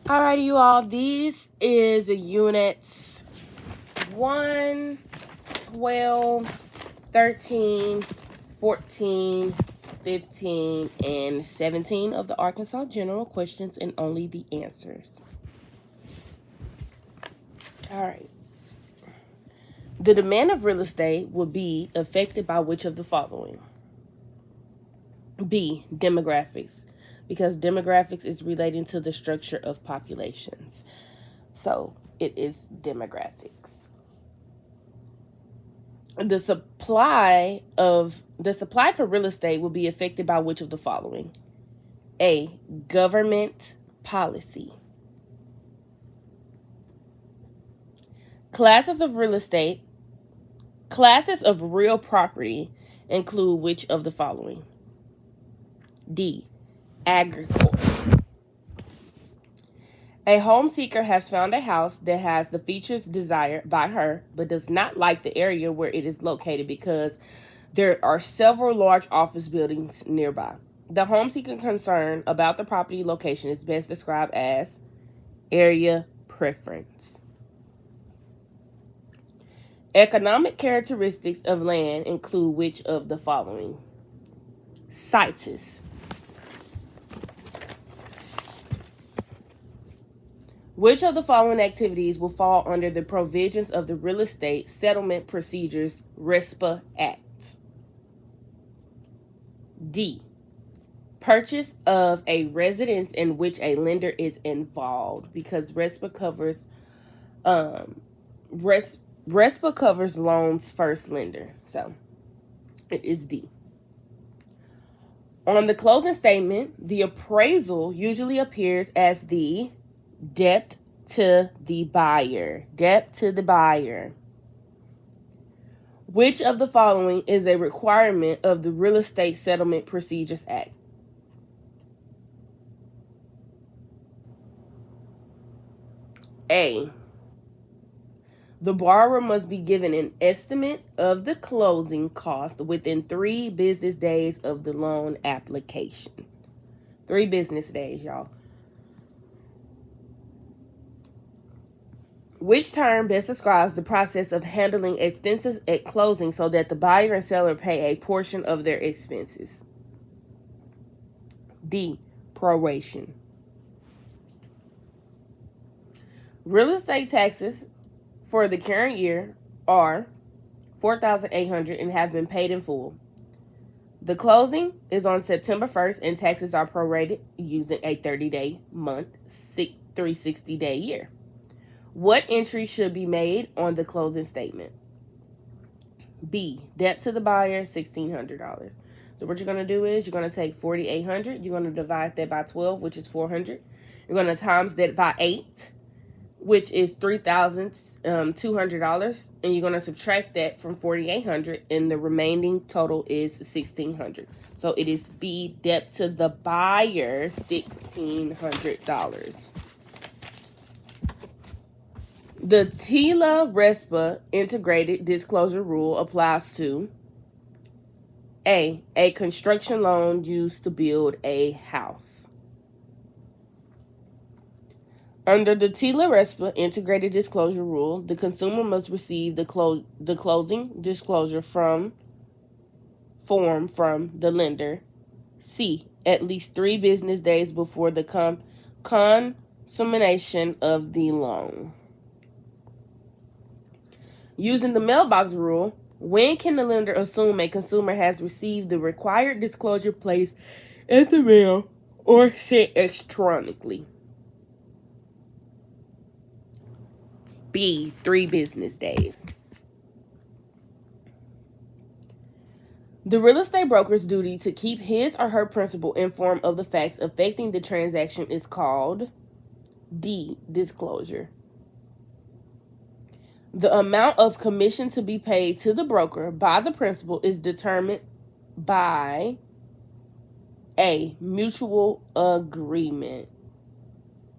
Alrighty, you all. This is units 1, 12, 13, 14, 15, and 17 of the Arkansas General Questions and only the answers. Alright. The demand of real estate will be affected by which of the following? B. Demographics, because demographics is relating to the structure of populations. So it is demographics. The supply for real estate will be affected by which of the following? A. Government policy. Classes of real property include which of the following? D. Agriculture. A home seeker has found a house that has the features desired by her, but does not like the area where it is located because there are several large office buildings nearby. The home seeker concern about the property location is best described as area preference. Economic characteristics of land include which of the following? Situs. Which of the following activities will fall under the provisions of the Real Estate Settlement Procedures RESPA Act? D. Purchase of a residence in which a lender is involved, because RESPA covers loans first lender. So it is D. On the closing statement, the appraisal usually appears as the debt to the buyer. Debt to the buyer. Which of the following is a requirement of the Real Estate Settlement Procedures Act? A. The borrower must be given an estimate of the closing cost within 3 business days of the loan application. 3 business days, y'all. Which term best describes the process of handling expenses at closing so that the buyer and seller pay a portion of their expenses? D. Proration. Real estate taxes for the current year are $4,800 and have been paid in full. The closing is on September 1st and taxes are prorated using a 30-day month, 360-day year. What entry should be made on the closing statement? B. Debt to the buyer, $1,600. So what you're going to do is you're going to take $4,800. You're going to divide that by 12, which is $400. You're going to times that by 8, which is $3,200. And you're going to subtract that from $4,800. And the remaining total is $1,600. So it is B. Debt to the buyer, $1,600. The TILA-RESPA integrated disclosure rule applies to A. A construction loan used to build a house. Under the TILA-RESPA integrated disclosure rule, the consumer must receive the closing disclosure form from the lender. C. At least 3 business days before the consummation of the loan. Using the mailbox rule, when can the lender assume a consumer has received the required disclosure placed in the mail or sent electronically? B. 3 business days. The real estate broker's duty to keep his or her principal informed of the facts affecting the transaction is called D. Disclosure. The amount of commission to be paid to the broker by the principal is determined by A. Mutual agreement.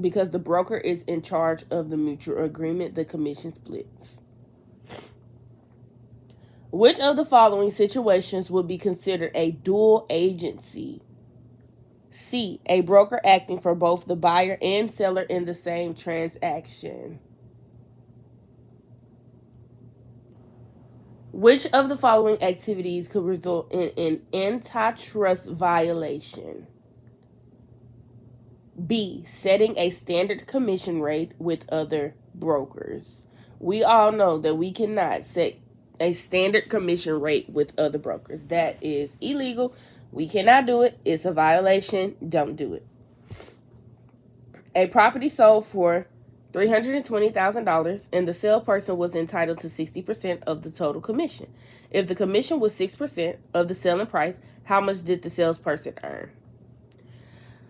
Because the broker is in charge of the mutual agreement, the commission splits. Which of the following situations would be considered a dual agency? C, a broker acting for both the buyer and seller in the same transaction. Which of the following activities could result in an antitrust violation? B, setting a standard commission rate with other brokers. We all know that we cannot set a standard commission rate with other brokers. That is illegal. We cannot do it. It's a violation. Don't do it. A property sold for $320,000 and the salesperson was entitled to 60% of the total commission. If the commission was 6% of the selling price, how much did the salesperson earn?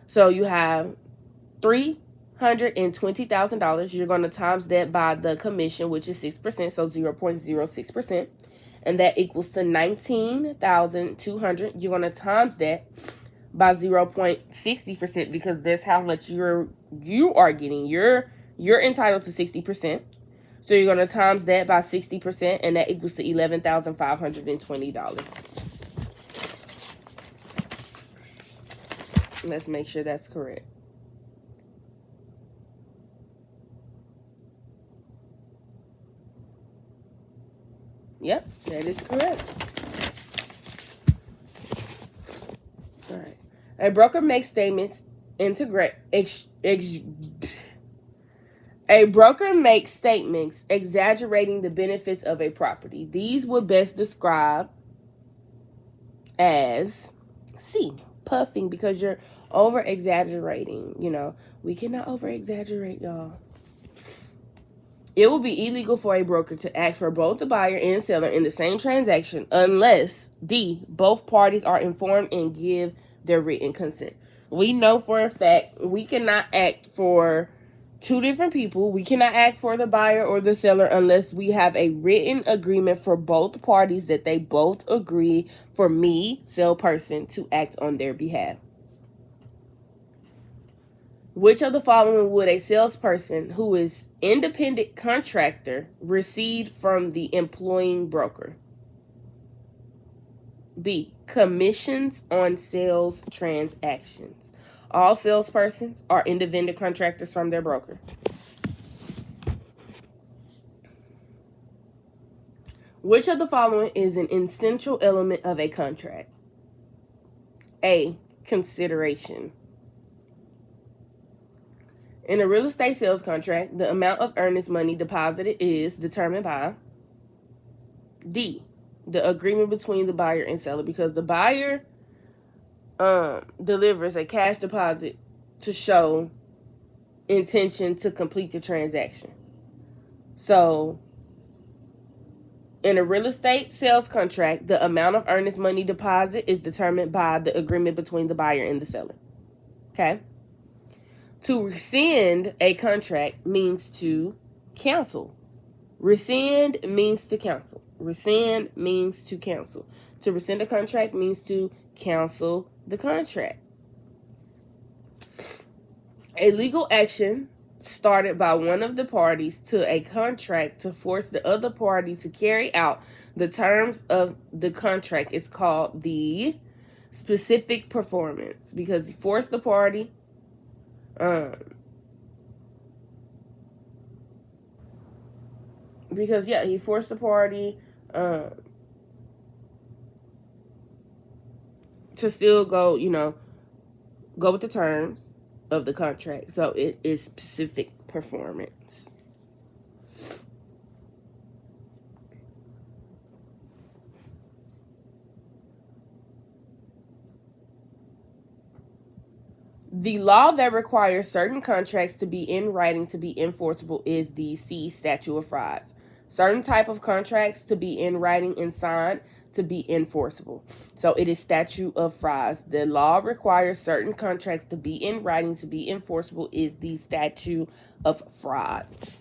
So you have $320,000. You're going to times that by the commission, which is 6%, so 0.06%. And that equals to $19,200. You're going to times that by 0.60% because that's how much you are getting. You're entitled to 60%. So you're going to times that by 60%, and that equals to $11,520. Let's make sure that's correct. Yep, that is correct. All right. A broker makes statements exaggerating the benefits of a property. These would best describe as C, puffing, because you're over exaggerating. We cannot over exaggerate, y'all. It will be illegal for a broker to act for both the buyer and seller in the same transaction unless D, both parties are informed and give their written consent. We know for a fact we cannot act for two different people. We cannot act for the buyer or the seller unless we have a written agreement for both parties that they both agree for me, salesperson, to act on their behalf. Which of the following would a salesperson who is independent contractor receive from the employing broker? B, commissions on sales transactions. All salespersons are independent contractors from their broker. Which of the following is an essential element of a contract? A, consideration. In a real estate sales contract, the amount of earnest money deposited is determined by D, the agreement between the buyer and seller, because the buyer delivers a cash deposit to show intention to complete the transaction. So in a real estate sales contract, the amount of earnest money deposit is determined by the agreement between the buyer and the seller. Okay? To rescind a contract means to cancel. Rescind means to cancel. Rescind means to cancel. To rescind a contract means to cancel the contract. A legal action started by one of the parties to a contract to force the other party to carry out the terms of the contract is called the specific performance, because you force the party he forced the party to still go with the terms of the contract. So it is specific performance. The law that requires certain contracts to be in writing to be enforceable is the C, statute of frauds. Certain type of contracts to be in writing and signed to be enforceable. So it is statute of frauds. The law requires certain contracts to be in writing to be enforceable is the statute of frauds.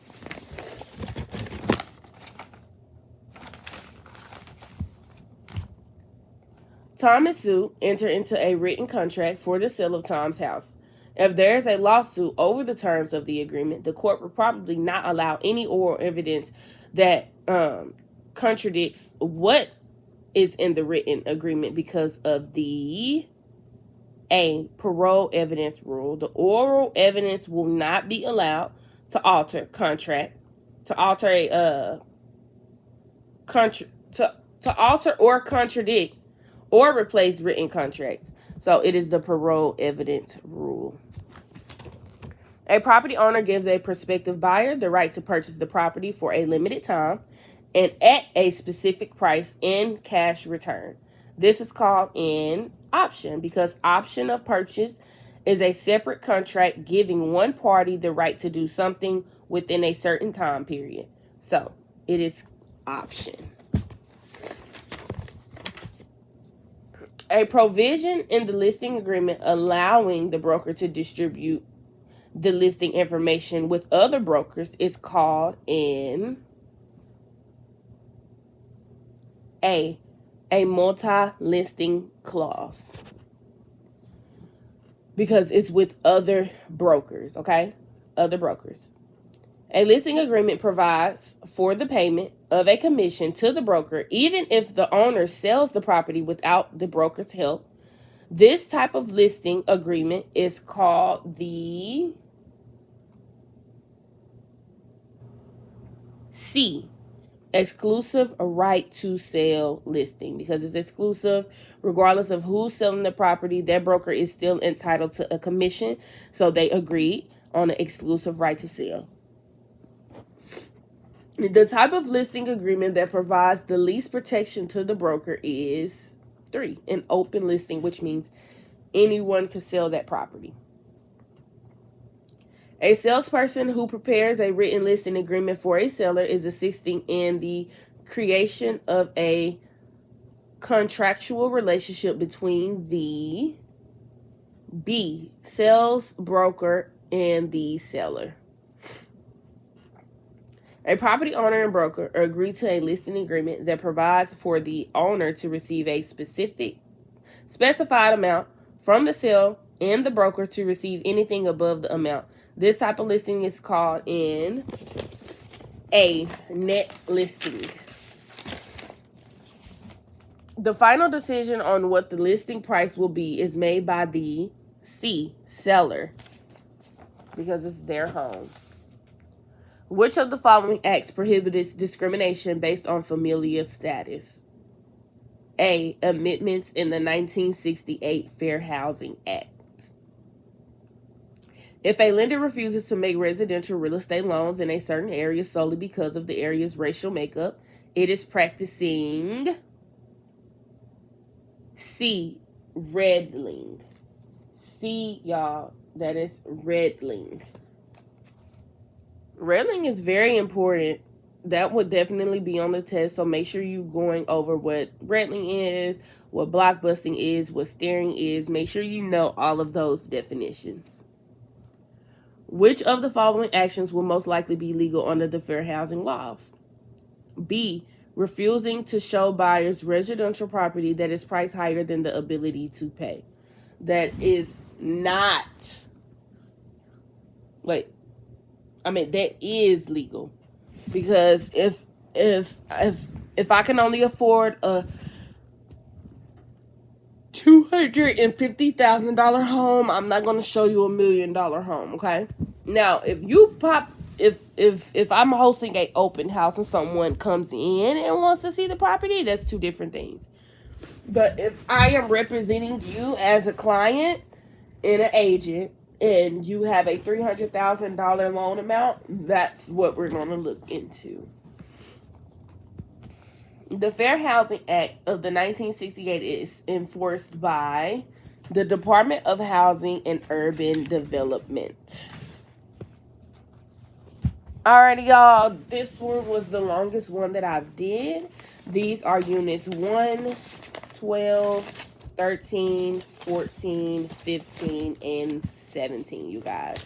Tom and Sue enter into a written contract for the sale of Tom's house. If there is a lawsuit over the terms of the agreement, the court will probably not allow any oral evidence that contradicts what is in the written agreement because of the A, parole evidence rule. The oral evidence will not be allowed to alter or contradict or replace written contracts. So it is the parole evidence rule. A property owner gives a prospective buyer the right to purchase the property for a limited time and at a specific price in cash return. This is called an option because option of purchase is a separate contract giving one party the right to do something within a certain time period. So it is option. A provision in the listing agreement allowing the broker to distribute the listing information with other brokers is called a multi-listing clause because it's with other brokers, okay? Other brokers. A listing agreement provides for the payment of a commission to the broker even if the owner sells the property without the broker's help. This type of listing agreement is called the C, exclusive right to sell listing, because it's exclusive regardless of who's selling the property. That broker is still entitled to a commission, so they agreed on an exclusive right to sell. The type of listing agreement that provides the least protection to the broker is 3, an open listing, which means anyone can sell that property. A salesperson who prepares a written listing agreement for a seller is assisting in the creation of a contractual relationship between the B, sales broker, and the seller. A property owner and broker agree to a listing agreement that provides for the owner to receive a specified amount from the sale and the broker to receive anything above the amount. This type of listing is called a net listing. The final decision on what the listing price will be is made by the C, seller, because it's their home. Which of the following acts prohibits discrimination based on familial status? A, amendments in the 1968 Fair Housing Act. If a lender refuses to make residential real estate loans in a certain area solely because of the area's racial makeup, it is practicing C, redlining. C, y'all, that is redlining. Redlining is very important. That would definitely be on the test, so make sure you're going over what redlining is, what blockbusting is, what staring is. Make sure you know all of those definitions. Which of the following actions will most likely be legal under the fair housing laws? B, refusing to show buyers residential property that is priced higher than the ability to pay. That is not, that is legal. Because if I can only afford a $250,000 home, I'm not going to show you $1 million home, okay? Now, if I'm hosting a open house and someone comes in and wants to see the property, that's 2 different things. But if I am representing you as a client and an agent, and you have a $300,000 loan amount, that's what we're going to look into. The Fair Housing Act of the 1968 is enforced by the Department of Housing and Urban Development. Alrighty, y'all. This one was the longest one that I did. These are units 1, 12, 13, 14, 15, and 17, you guys.